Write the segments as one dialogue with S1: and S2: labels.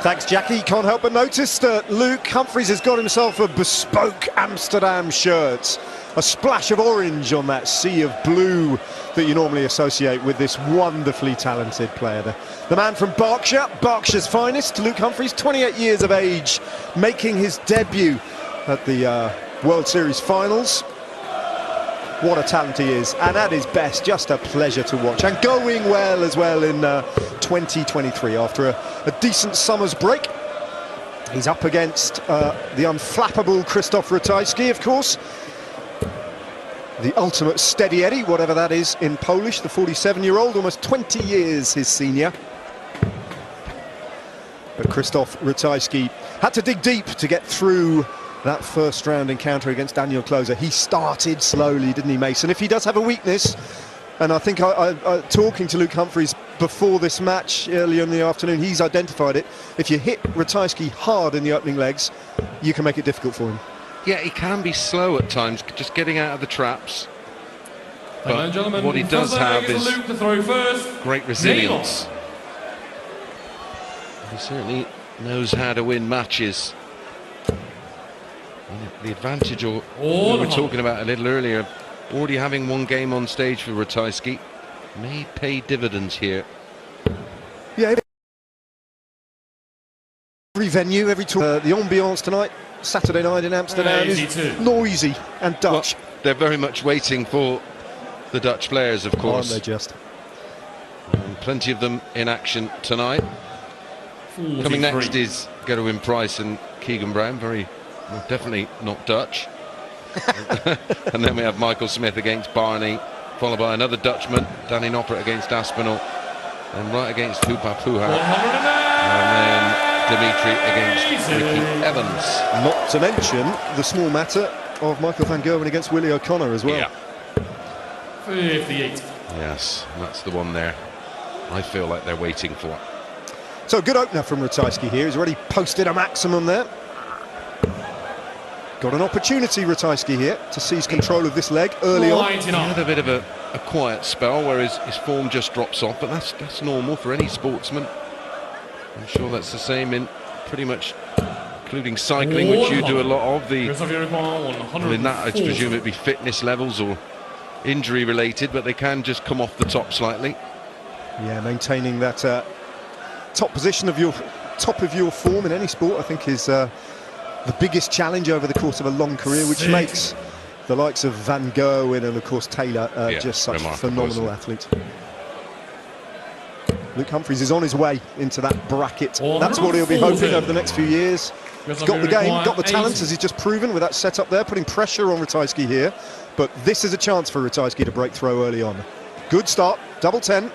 S1: Thanks, Jackie. Can't help but notice that Luke Humphries has got himself a bespoke Amsterdam shirt. A splash of orange on that sea of blue that you normally associate with this wonderfully talented player. The man from Berkshire, Berkshire's finest, Luke Humphries, 28 years of age, making his debut at the World Series finals. What a talent he is, and at his best, just a pleasure to watch, and going well as well in 2023 after a decent summer's break. He's up against the unflappable Krzysztof Ratajski, of course, the ultimate steady Eddie, whatever that is in Polish, the 47-year-old, almost 20 years his senior. But Krzysztof Ratajski had to dig deep to get through that first round encounter against Daniel Klose. He started slowly, didn't he, Mason? If he does have a weakness, and I think talking to Luke Humphries before this match earlier in the afternoon, he's identified it. If you hit Ratajski hard in the opening legs, you can make it difficult for him.
S2: Yeah, he can be slow at times, just getting out of the traps. But what he does have is great resilience. He certainly knows how to win matches. The advantage, or we were talking about a little earlier, already having one game on stage for Ratajski may pay dividends here.
S1: Yeah, every venue, every tour, the ambiance tonight, Saturday night in Amsterdam, is noisy and Dutch.
S2: Well, they're very much waiting for the Dutch players, of course.
S1: Aren't they just?
S2: And plenty of them in action tonight. 43. Coming next is Gerwin Price and Keegan Brown, definitely not Dutch. And then we have Michael Smith against Barney, followed by another Dutchman, Danny Noppert against Aspinall, and right against Hupa Puha, and then Dimitri against Ricky Evans.
S1: Not to mention the small matter of Michael van Gerwen against Willie O'Connor as well.
S2: Yeah.
S3: 58.
S2: Yes, that's the one there I feel like they're waiting for.
S1: So good opener from Ratajski here. He's already posted a maximum there. Got an opportunity, Ratajski, here to seize control of this leg early on.
S2: He had a bit of a quiet spell where his form just drops off, but that's normal for any sportsman. I'm sure that's the same in pretty much, including cycling, which you do a lot of. In that, I presume it'd be fitness levels or injury related, but they can just come off the top slightly.
S1: Yeah, maintaining that top position of your form in any sport, I think, is the biggest challenge over the course of a long career, which makes the likes of Van Gerwen and of course Taylor just such phenomenal athletes. Luke Humphries is on his way into that bracket. That's what he'll be hoping over the next few years. He's got the game, got the talent, as he's just proven with that setup there, putting pressure on Ratajski here. But this is a chance for Ratajski to break through early on. Good start, double 10.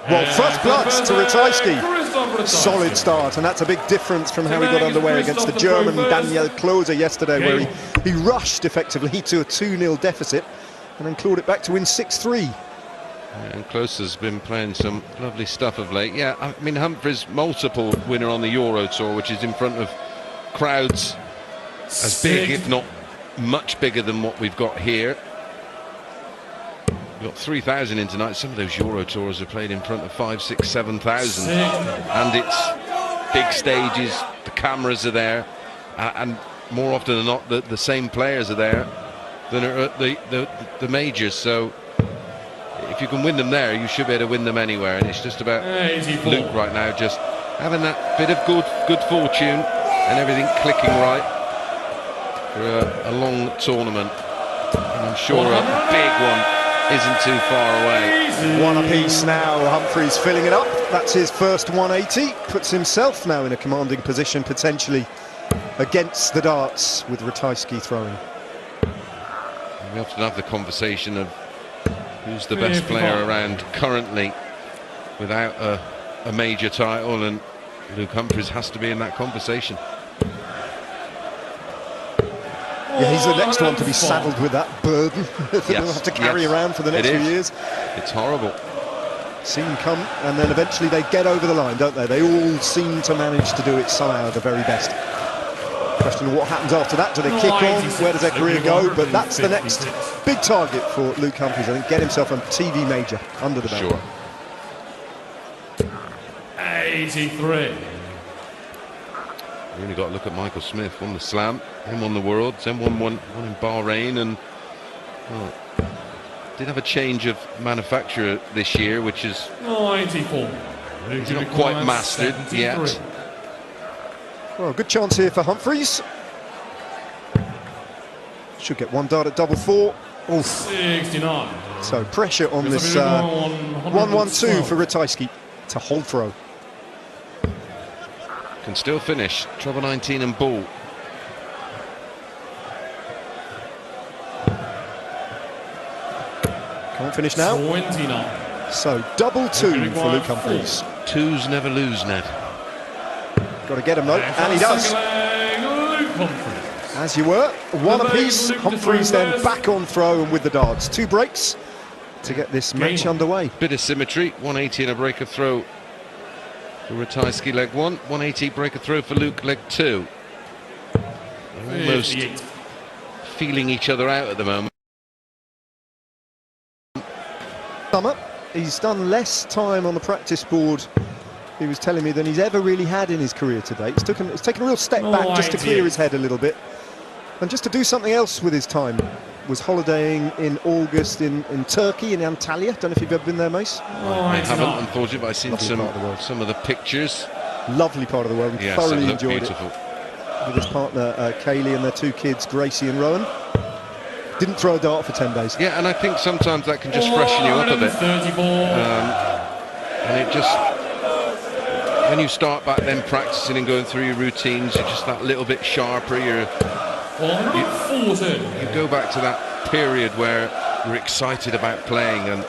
S1: Well, first blood to Ratajski. Solid start, and that's a big difference from how he got underway against the German Daniel Klose yesterday, where he rushed effectively to a 2-0 deficit and then clawed it back to win 6-3.
S2: And Klose has been playing some lovely stuff of late. Yeah, I mean, Humphries, multiple winner on the Euro Tour, which is in front of crowds as big, if not much bigger than what we've got here. We've got 3,000 in tonight. Some of those Euro Tours are played in front of 5,000, 6,000, 7,000, and it's big stages. The cameras are there, and more often than not, the same players are there than are at the majors. So if you can win them there, you should be able to win them anywhere. And it's just about Luke right now, just having that bit of good fortune and everything clicking right for a long tournament. And I'm sure a big one isn't too far away.
S1: One apiece now, Humphries filling it up. That's his first 180. Puts himself now in a commanding position, potentially against the darts with Ratajski throwing.
S2: We often have the conversation of who's the best player around currently without a major title, and Luke Humphries has to be in that conversation.
S1: Yeah, he's the next one to be saddled with that burden that he'll have to carry around for the next few years.
S2: It's horrible.
S1: See him come, and then eventually they get over the line, don't they? They all seem to manage to do it somehow at the very best. Question of what happens after that. Do they kick on? Where does their career go? But that's the next big target for Luke Humphries. I think get himself a TV major under the belt.
S2: Sure.
S3: 83.
S2: Really got to look at Michael Smith. Won the Slam, then won the Worlds, then won one in Bahrain, and well, did have a change of manufacturer this year, which is
S3: 94.
S2: he's not quite mastered
S3: 73.
S2: yet.
S1: Well, good chance here for Humphries. Should get one dart at double four. Oof.
S3: 69.
S1: So pressure on this 1-1-2 for Ratajski. It's a hold throw.
S2: Can still finish. Treble 19 and ball.
S1: Can't finish now.
S3: 29.
S1: So double two for Luke Humphries.
S2: Twos never lose, Ned.
S1: Got to get him though, and he does.
S3: Luke Humphries.
S1: As you were, one
S3: The
S1: apiece.
S3: leg, Luke
S1: Humphries then
S3: defenders.
S1: back on throw and with the darts. 2 breaks to get this match underway.
S2: Bit of symmetry. 180 and a break of throw for Ratajski, leg 1. 180 break of throw for Luke, leg 2. They're almost
S3: 58.
S2: feeling each other out at the moment.
S1: Summer, he's done less time on the practice board, he was telling me, than he's ever really had in his career to date. It's taken a real step back just to clear his head a little bit. And just to do something else with his time. Was holidaying in August in Turkey, in Antalya. Don't know if you've ever been there, Mace.
S2: I haven't, unfortunately, but I've seen
S1: Lovely part of the world.
S2: some of the pictures.
S1: Lovely part of the world.
S2: Yes,
S1: Thoroughly
S2: it looked
S1: enjoyed
S2: beautiful.
S1: it. With his partner Kaylee and their 2 kids, Gracie and Rowan. Didn't throw a dart for 10 days.
S2: Yeah, and I think sometimes that can just freshen you up a bit.
S3: 34.
S2: And it just, when you start back then practicing and going through your routines, you're just that little bit sharper. You
S3: 140.
S2: go back to that period where you're excited about playing, and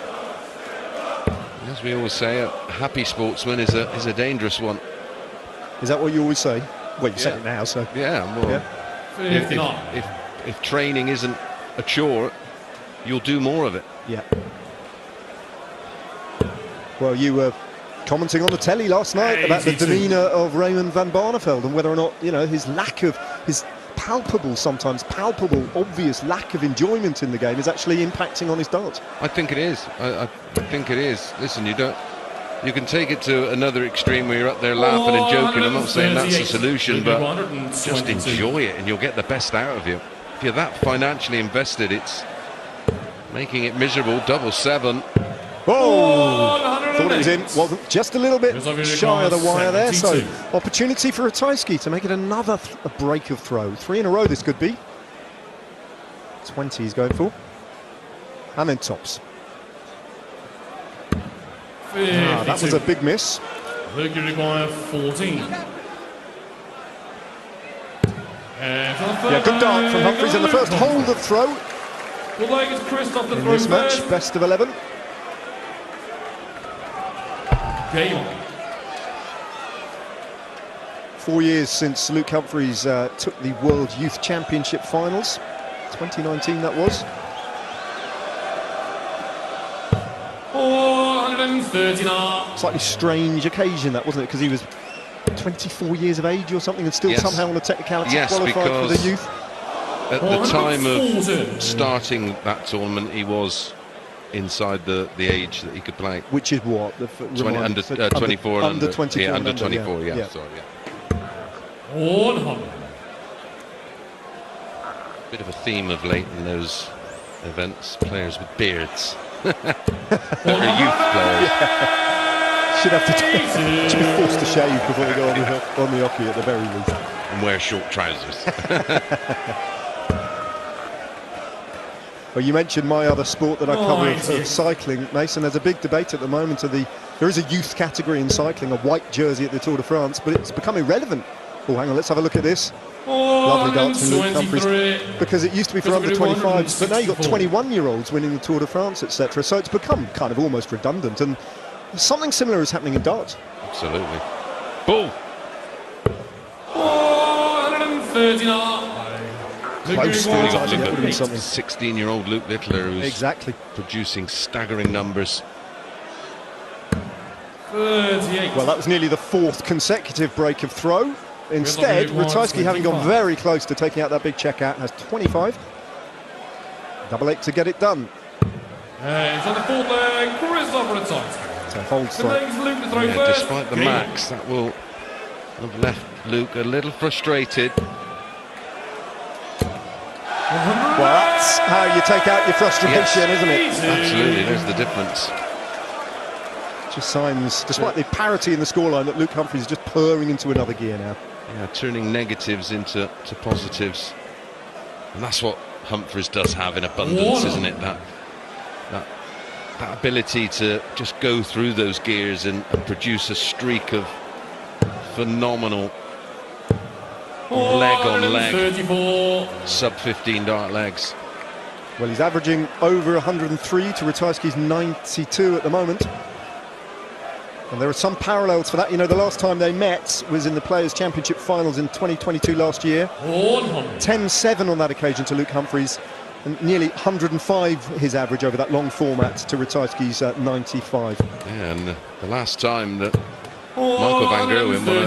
S2: as we always say, a happy sportsman is a dangerous one.
S1: Is that what you always say? Well, you say
S2: Yeah.
S1: it now, so.
S2: Yeah, well,
S1: Yeah.
S3: 59.
S2: if training isn't a chore, you'll do more of it.
S1: Yeah. Well, you were commenting on the telly last night about the
S3: 82.
S1: demeanour of Raymond van Barneveld and whether or not, you know, his palpable, sometimes palpable, obvious lack of enjoyment in the game is actually impacting on his dart.
S2: I think it is. I think it is. Listen, you can take it to another extreme where you're up there laughing and joking. I'm not saying that's the solution, but just enjoy it and you'll get the best out of you. If you're that financially invested, it's making it miserable. Double 7.
S1: Oh! Thought it was in, wasn't, just a little bit shy of the wire there, so
S3: 72.
S1: opportunity for Ratajski to make it another a break of throw. 3 in a row this could be. 20 he's going for. And then tops. That was a big miss.
S3: Luke, you require 14.
S1: Yeah, good dart from Humphries in the first hold of throw
S3: The leg is Christoph the
S1: in
S3: throw
S1: this match,
S3: first.
S1: best of 11.
S3: Game on.
S1: 4 years since Luke Humphries took the World Youth Championship finals. 2019 that was.
S3: 439.
S1: Slightly strange occasion that, wasn't it? Because he was 24 years of age or something and still
S2: Yes.
S1: somehow on a technicality
S2: Yes,
S1: qualified for the
S2: because
S1: youth.
S2: At the time of
S3: 140.
S2: starting that tournament, he was inside the age that he could play.
S1: Which is what? The
S2: 24 and
S1: under 24.
S2: Yeah, under
S1: and
S2: 24, yeah.
S1: yeah.
S2: Sorry, yeah.
S3: 100.
S2: Bit of a theme of late in those events, players with beards. They're youth players.
S1: Should have to should be forced to shave before they go on the hockey at the very least.
S2: And wear short trousers.
S1: Well, you mentioned my other sport that I cover of
S3: 90.
S1: cycling, Mason. There's a big debate at the moment there is a youth category in cycling, a white jersey at the Tour de France, but it's become irrelevant. Oh, hang on, let's have a look at this. Lovely darts from Luke Humphries.
S3: 123.
S1: Because it used to be for under 25s, but now you've got
S3: 164.
S1: 21-year-olds winning the Tour de France, etc. So it's become kind of almost redundant, and something similar is happening in darts.
S2: Absolutely. Ball.
S3: 139.
S1: Close to it, I think that would have been something.
S2: 16-year-old Luke Littler, who's
S1: Exactly.
S2: producing staggering numbers.
S3: 38.
S1: Well, that was nearly the 4th consecutive break of throw. Instead, Ratajski, having gone very close to taking out that big checkout, has 25. Double 8 to get it done.
S3: It's on the 4th leg, Christoph Ratajski.
S1: So holds strike.
S2: Yeah, despite the max, that will have left Luke a little frustrated.
S1: Well, that's how you take out your frustration, isn't it?
S2: Absolutely, there's the difference.
S1: Just signs, despite the parity in the scoreline, that Luke Humphries is just purring into another gear now.
S2: Yeah, turning negatives into positives. And that's what Humphries does have in abundance, isn't it? That ability to just go through those gears and produce a streak of phenomenal leg on leg, sub 15 dart legs.
S1: Well, he's averaging over 103 to Ratajski's 92 at the moment. And there are some parallels for that. You know, the last time they met was in the Players' Championship finals in 2022 last year. 10-7 on that occasion to Luke Humphries, and nearly 105 his average over that long format to Ratajski's 95.
S2: Yeah, and the last time that Michael van Gerwen won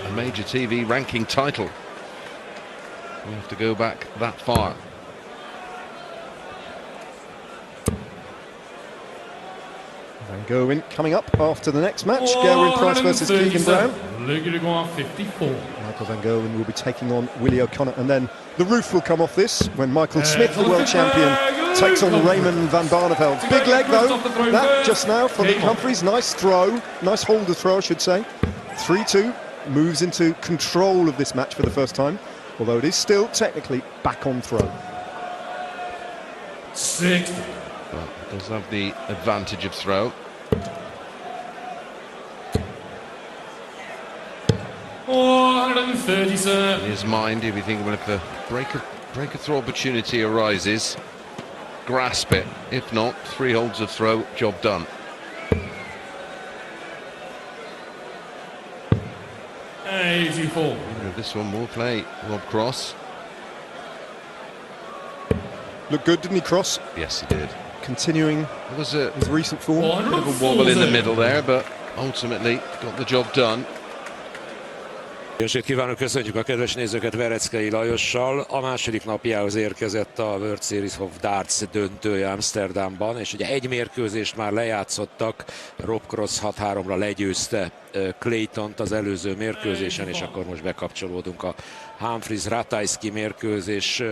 S2: a major TV ranking title. We have to go back that far.
S1: Van Gerwen coming up after the next match. Gerwin Price versus Keegan Brown.
S3: 54.
S1: Michael van Gerwen will be taking on Willie O'Connor, and then the roof will come off this when Michael Smith, the world champion, takes on Raymond van Barneveld. Big leg though, that just now for Luke Humphries. Nice throw, nice holder throw I should say. 3-2, moves into control of this match for the first time, although it is still technically back on throw.
S3: 6.
S2: Well, it does have the advantage of throw. In his mind, he'll be thinking, well, if a break a throw opportunity arises, grasp it. If not, 3 holds of throw, job done.
S3: 84.
S2: This one will play Rob Cross.
S1: Looked good, didn't he, Cross?
S2: Yes, he did.
S1: Continuing
S2: It was a
S1: his recent form.
S2: bit of a wobble in the middle there, but ultimately got the job done.
S4: Jó estét kívánok, köszöntjük a kedves nézőket Vereckei Lajossal. A második napjához érkezett a World Series of Darts döntője Amsterdamban, és ugye egy mérkőzést már lejátszottak, Rob Cross 6-3-ra legyőzte Claytont az előző mérkőzésen, és akkor most bekapcsolódunk a Humphries Ratajski mérkőzés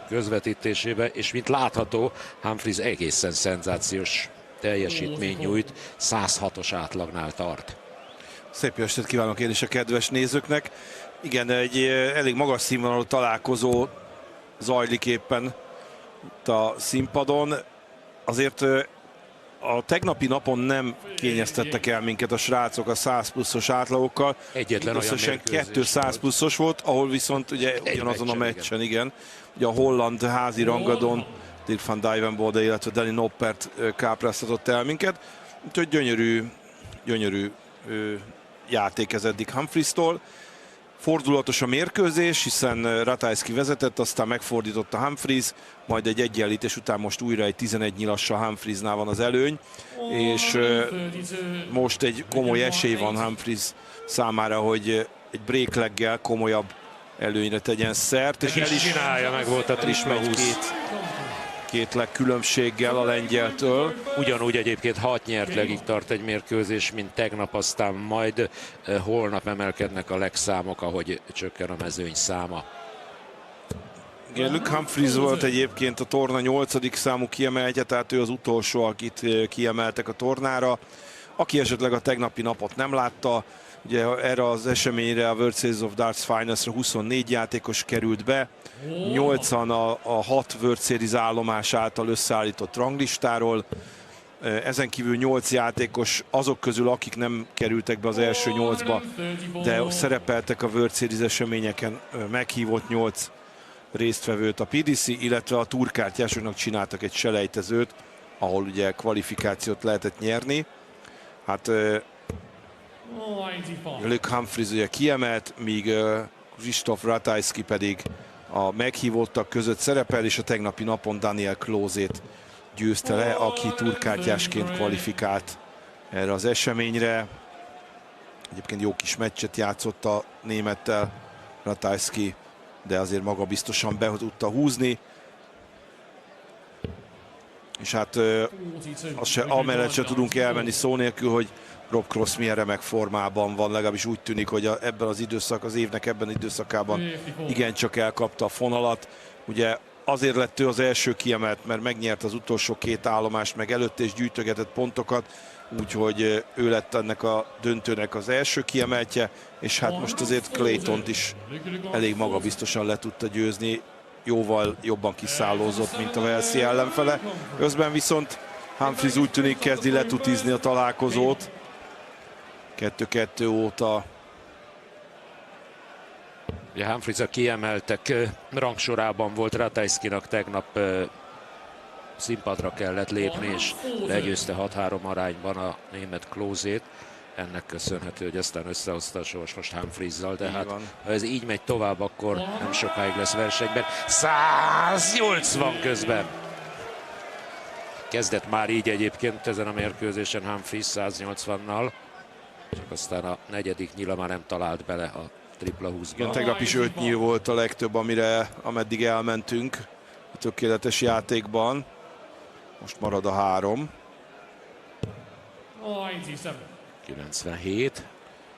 S4: közvetítésébe, és mint látható, Humphries egészen szenzációs teljesítmény nyújt, 106-os átlagnál tart.
S5: Szép jó estét kívánok én is a kedves nézőknek. Igen, egy elég magas színvonalú találkozó zajlik éppen itt a színpadon. Azért a tegnapi napon nem kényeztettek el minket a srácok a 100 pluszos átlagokkal.
S4: Egyetlen olyan mérkőzés
S5: 200 pluszos volt, ahol viszont ugye ugyanazon a meccsen, igen. Ugye a holland házi rangadón Dirk van Dijvenbode, illetve Danny Noppert kápráztatott el minket. Úgyhogy gyönyörű játék ez eddig Humphries-tól. Fordulatos a mérkőzés, hiszen Ratajski vezetett, aztán megfordította Humphries, majd egy egyenlítés után most újra egy 11 nyilassal Humphriesnál van az előny, és most egy komoly esély van Humphries számára, hogy egy break leggel komolyabb előnyre tegyen szert, és
S4: el is csinálja, meg volt a tripla 20.
S5: Két leg különbséggel a lengyeltől.
S4: Ugyanúgy egyébként 6 nyert legig tart egy mérkőzés, mint tegnap, aztán majd holnap emelkednek a legszámok, ahogy csökken a mezőny száma.
S5: Igen, Luke Humphries volt egyébként a torna 8. számú kiemeltje, tehát ő az utolsó, akit kiemeltek a tornára. Aki esetleg a tegnapi napot nem látta, ugye erre az eseményre, a World Series of Darts Finals-ra 24 játékos került be, 80 a 6 World Series állomás által összeállított ranglistáról. Ezen kívül 8 játékos azok közül, akik nem kerültek be az első 8-ba, de szerepeltek a World Series eseményeken, meghívott 8 résztvevőt a PDC, illetve a túrkártyásoknak csináltak egy selejtezőt, ahol ugye kvalifikációt lehetett nyerni. Hát Luke Humphries ugye kiemelt, míg Krzysztof Ratajski pedig a meghívottak között szerepel, és a tegnapi napon Daniel Klose-t győzte le, aki túrkártyásként kvalifikált erre az eseményre. Egyébként jó kis meccset játszott a némettel Ratajski, de azért magabiztosan be tudta húzni. És hát amellett se tudunk elmenni szó nélkül, hogy Rob Cross milyen remek formában van, legalábbis úgy tűnik, hogy ebben az évnek ebben az időszakában igencsak elkapta a fonalat. Ugye azért lett ő az első kiemelt, mert megnyert az utolsó 2 állomást, meg előtte is gyűjtögetett pontokat, úgyhogy ő lett ennek a döntőnek az első kiemeltje, és hát most azért Claytont is elég magabiztosan le tudta győzni, jóval jobban kiszállózott, mint a Walesi ellenfele. Közben viszont Humphries úgy tűnik kezdi letutizni a találkozót. 2-2 óta.
S4: Ugye Humphries a kiemeltek rangsorában volt, Ratajskinak tegnap színpadra kellett lépni, és legyőzte 6-3 arányban a német Klózét. Ennek köszönhető, hogy aztán összehozta a sors most Humphries-zal, de hát ha ez így megy tovább, akkor nem sokáig lesz versenyben. 180 közben! Kezdett már így egyébként ezen a mérkőzésen Humphries 180-nal, csak aztán a negyedik nyila már nem talált bele a tripla 20-ba.
S5: Igen, tegnap is 5 nyíl volt a legtöbb, ameddig elmentünk a tökéletes játékban. Most marad a 3.
S4: 97.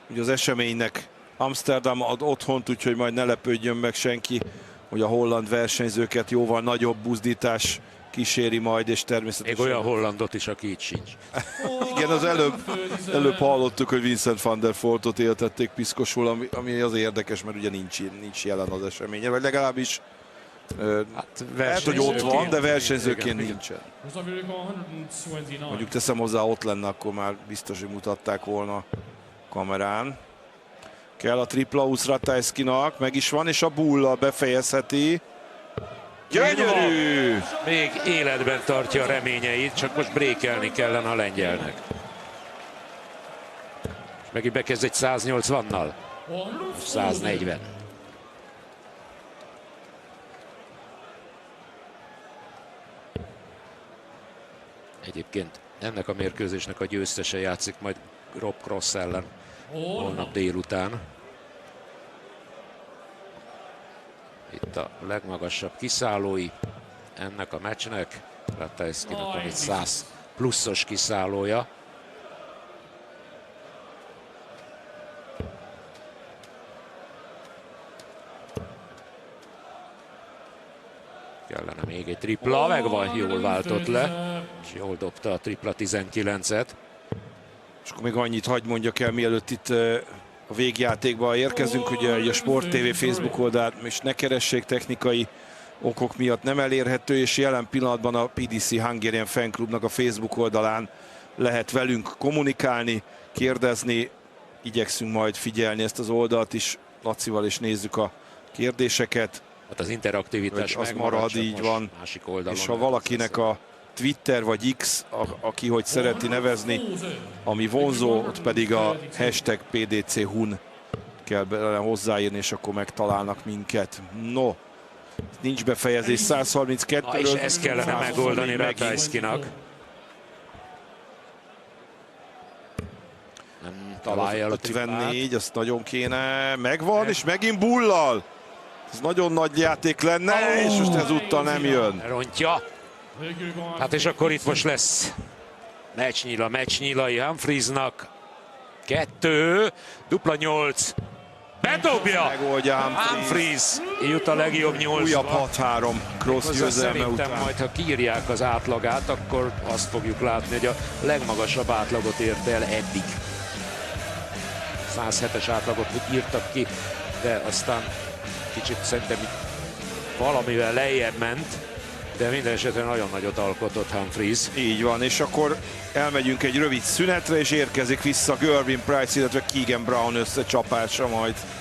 S5: Ugye az eseménynek Amsterdam ad otthont, úgyhogy majd ne lepődjön meg senki, hogy a holland versenyzőket jóval nagyobb buzdítás kíséri majd, és természetesen...
S4: Még olyan hollandot is, aki itt sincs.
S5: Igen, az előbb hallottuk, hogy Vincent van der Voltot éltették piszkosul, ami az érdekes, mert ugye nincs jelen az eseménye, vagy legalábbis hát lehet, hogy ott van, de versenyzőként nincsen. Mondjuk teszem hozzá, ott lenne, akkor már biztos, hogy mutatták volna a kamerán. Kell a tripla 20 Ratajskinak, meg is van, és a bulla befejezheti. Gyönyörű!
S4: Még életben tartja a reményeit, csak most brékelni kellene a lengyelnek. És megint bekezd egy 180-nal. 140. Egyébként ennek a mérkőzésnek a győztese játszik majd Rob Cross ellen holnap délután. Itt a legmagasabb kiszállói ennek a meccsnek. Ratajskinak van egy 100 pluszos kiszállója. Kellene még egy tripla, megvan, jól váltott le, és jól dobta a tripla 19-et.
S5: És akkor még annyit hagy mondjak el, mielőtt itt a végjátékba érkezünk, ugye a Sport TV Facebook oldalát és ne keressék, technikai okok miatt nem elérhető, és jelen pillanatban a PDC Hungarian Fan Clubnak a Facebook oldalán lehet velünk kommunikálni, kérdezni, igyekszünk majd figyelni ezt az oldalt is Lacival, és nézzük a kérdéseket.
S4: Hát az interaktivitás
S5: az marad, így van,
S4: másik oldalon,
S5: és ha valakinek a Twitter vagy X, aki hogy szereti nevezni, ami vonzó, ott pedig a hashtag PDC HUN kell bele hozzáírni, és akkor megtalálnak minket. No, nincs befejezés 132-ről.
S4: És ezt kellene megoldani Ratajskinak. Nem találja el a
S5: 54, azt nagyon kéne. Megvan, és megint bullal. Ez nagyon nagy játék lenne, és most ezúttal nem jön.
S4: Rontja. Hát és akkor itt most lesz meccsnyilai Humphriesnak. 2, dupla 8. Bedobja! Humphries jut a legjobb 8-ba.
S5: Újabb 6-3 Cross győzelme után.
S4: Majd ha kiírják az átlagát, akkor azt fogjuk látni, hogy a legmagasabb átlagot érte el eddig. 107-es átlagot írtak ki, de aztán kicsit szerintem valamivel lejjebb ment, de minden esetben nagyon nagyot alkotott Humphries.
S5: Így van, és akkor elmegyünk egy rövid szünetre, és érkezik vissza Gervin Price, illetve Keegan Brown összecsapása majd.